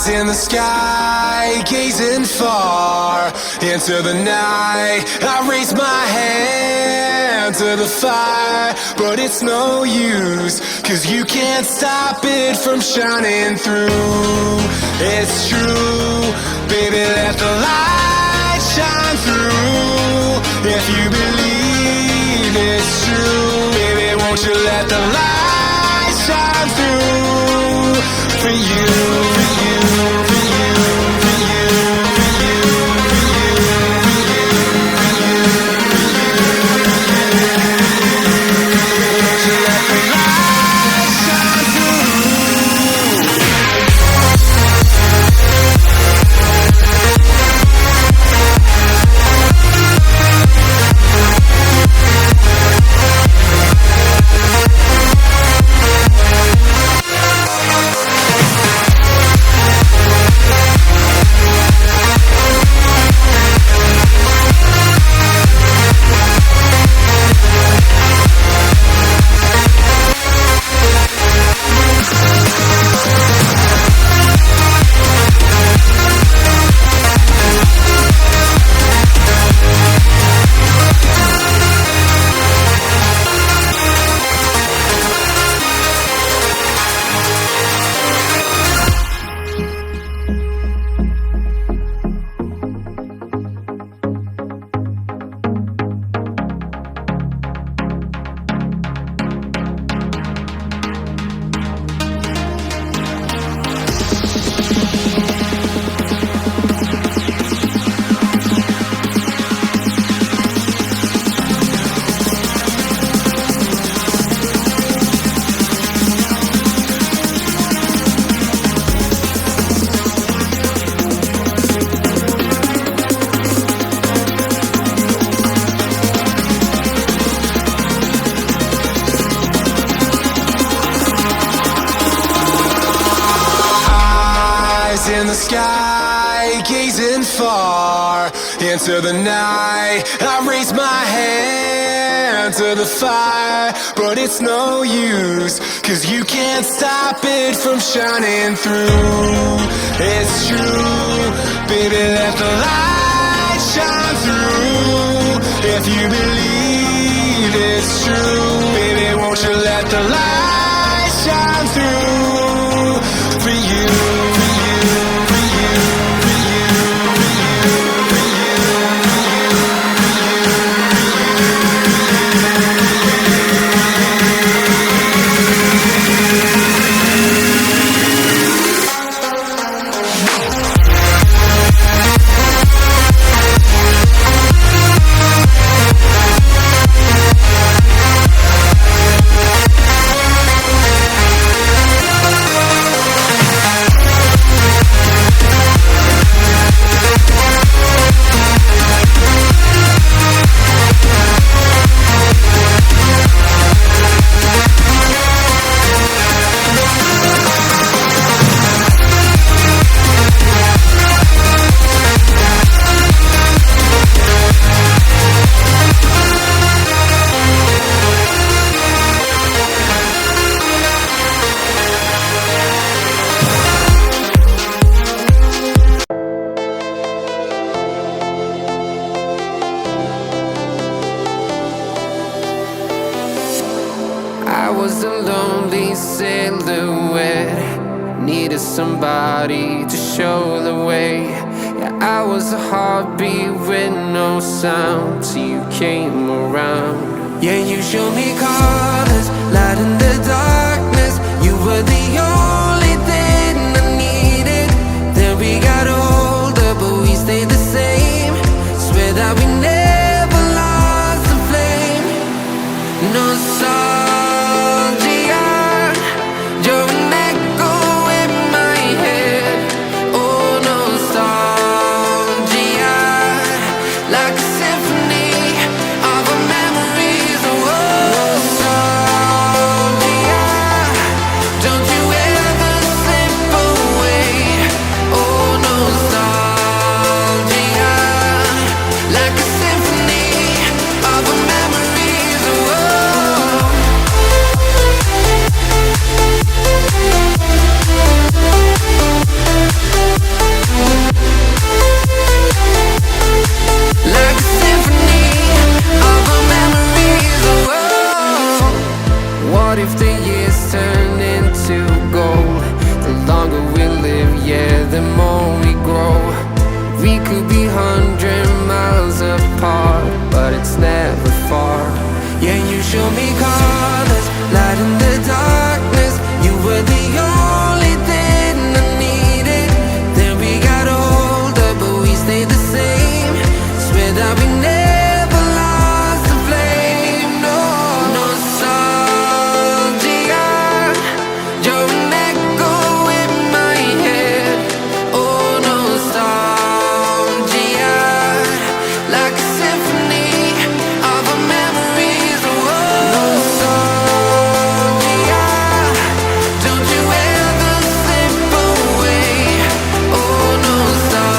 In the sky, gazing far into the night, I raise my hand to the fire, but it's no use, 'cause you can't stop it from shining through. It's true, baby, let the light shine through. If you believe it's true, baby, won't you let the light shine through for you, for you, for you, for you, for you, for you, for you, for you, won't you let the light shine through? In the sky, gazing far into the night, I raise my hand to the fire, but it's no use, 'cause you can't stop it from shining through. It's true, baby, let the light shine through. If you believe it's true, baby, won't you let the light shine through for you, for you, for you, for you, for you, for you, for you, I was a lonely silhouette, needed somebody to show the way. Yeah, I was a heartbeat with no sound till you came around. Yeah, you showed me colors, light in the darkness. You were the only thing I needed. Then we got older, but we stayed the same. Swear that we never lost the flame. Nostalgia, you're an echo in my head. Oh, nostalgia, like a symphony of our memories. Oh, nostalgia, don't you ever slip away. Oh, nostalgia, like a symphony of our memories. Oh, we call us light in the darkness. You were the only thing I needed. Then we got older, but we stayed the same. Swear that we never lost the flame. No nostalgia, you're an echo in my head. Oh, nostalgia, like a symphony of our memories. Oh, nostalgia, don't you ever slip away. Oh, nostalgia,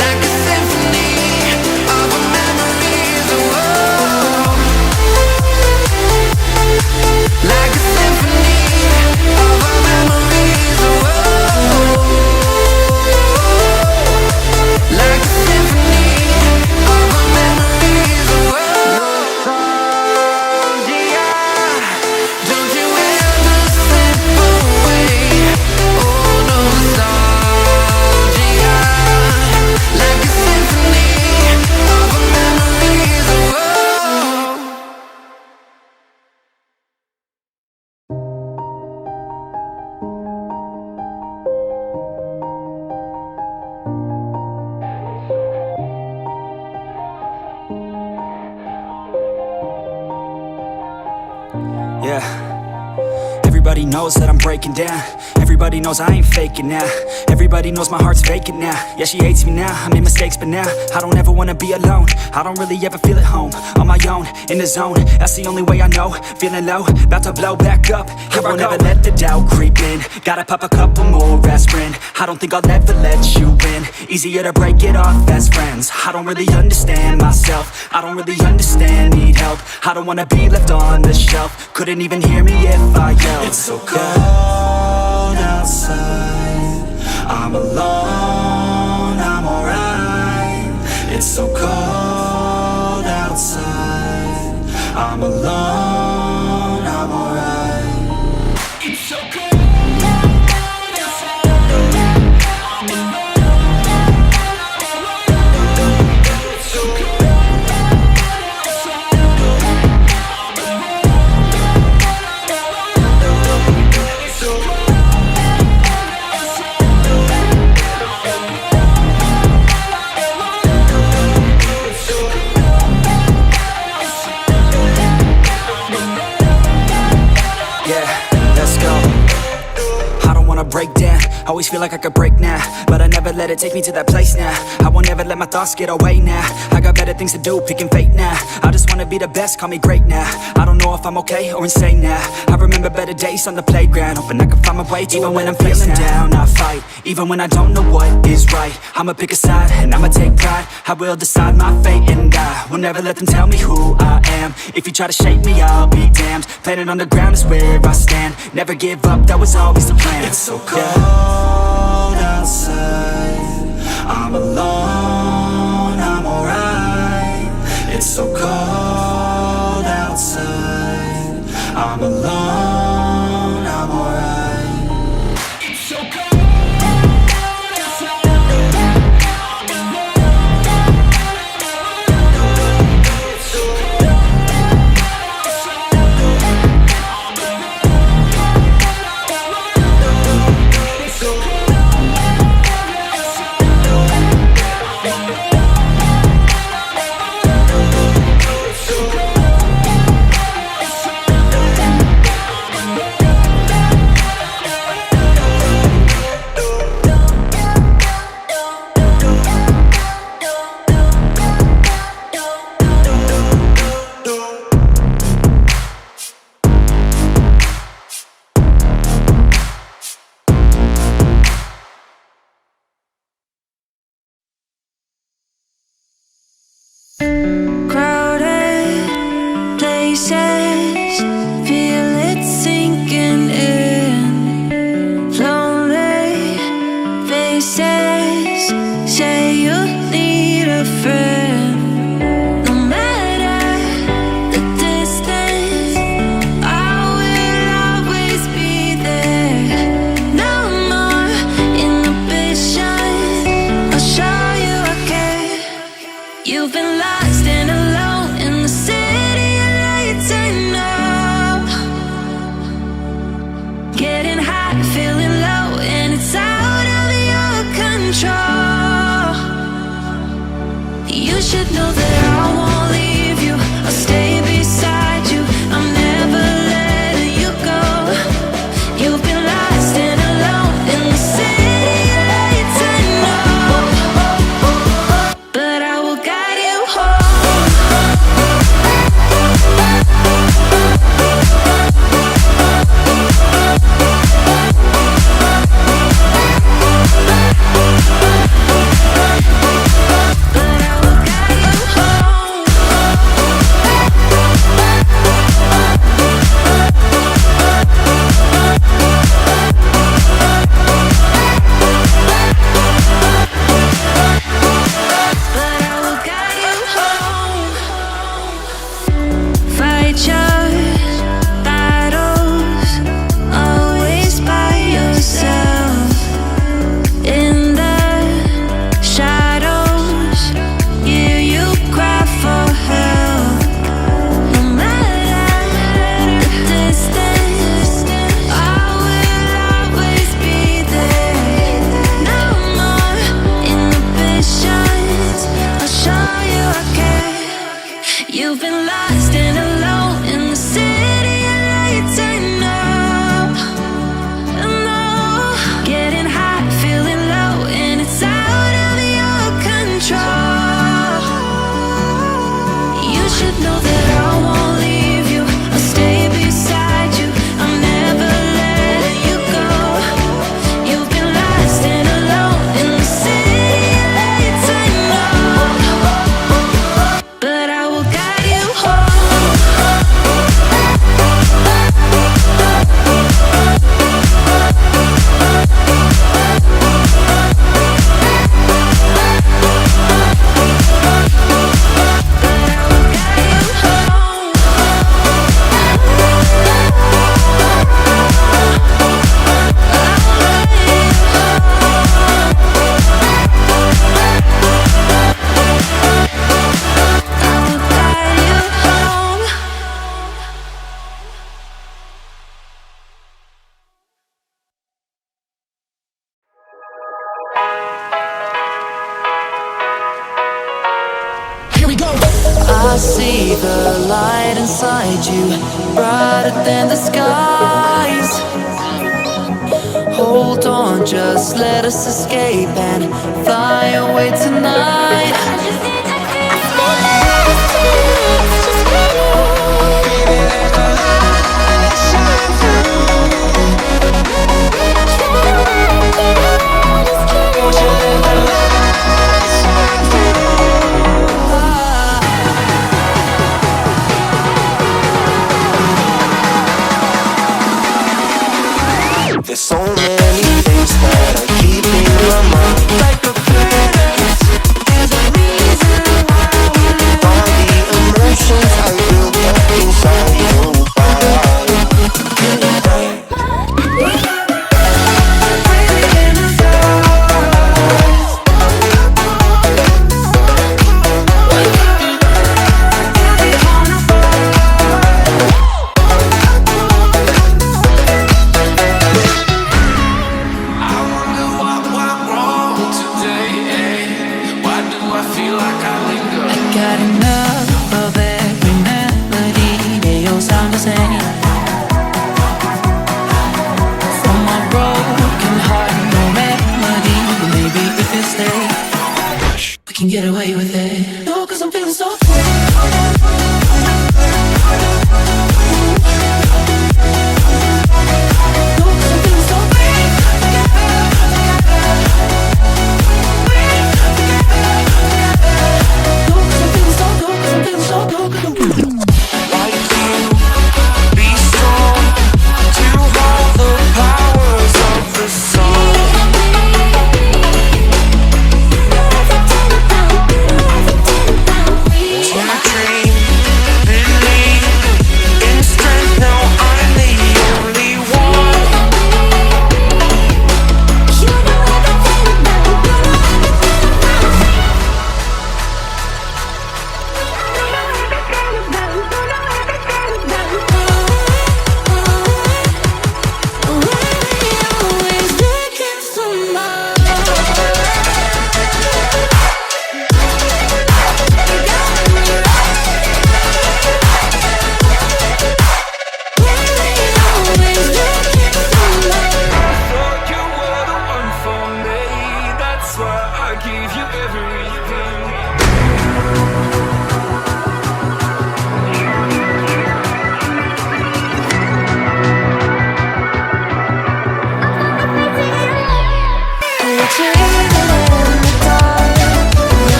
like a symphony of our memories. Oh, like a symphony of our memories. Oh, like a symphony of our memories. Nostalgia, don't you ever slip away. Oh, nostalgia, like a symphony of our memories. Yeah. Everybody knows that I'm breaking down. Everybody knows I ain't faking now. Everybody knows my heart's vacant now. Yeah, she hates me now, I made mistakes but now I don't ever wanna be alone. I don't really ever feel at home. On my own, in the zone, that's the only way I know. Feeling low, about to blow back up. Here I won't ever let the doubt creep in. Gotta pop a couple more aspirin. I don't think I'll ever let you in. Easier to break it off as friends. I don't really understand myself. I don't really understand, need help. I don't wanna be left on the shelf. Couldn't even hear me if I yelled. It's so cold outside. I'm alone, I'm alright. It's so cold outside. I'm alone, I'm alright. It's so cold. Break down, always feel like I could break now, but I never let it take me to that place now. I won't ever let my thoughts get away now. I got better things to do, picking fate now. I just wanna be the best, call me great now. I don't know if I'm okay or insane now. I remember better days on the playground, hoping I can find my way to even when I'm feeling down, I fight, even when I don't know what is right. I'ma pick a side, and I'ma take pride. I will decide my fate, and I will never let them tell me who I am. If you try to shape me, I'll be damned. Planet on the ground is where I stand. Never give up, that was always the plan. It's so cold outside. I'm alone, I'm alright. It's so cold outside. I'm alone, I'm alright. It's so cold. fight your battles, always by yourself. In the shadows, hear you cry for help. No matter the distance, I will always be there. No more inhibitions, I'll show you I care. You've been lost and alone in the city of lights, I know. Getting high, feeling low, and it's out of your control. You should know that I won't leave you. I'll stay beside you. I'll never let you go. You've been lost and alone in the city of lights, I know. But I will guide you home. I see the light inside you, brighter than the skies. Hold on, just let us escape and fly away tonight.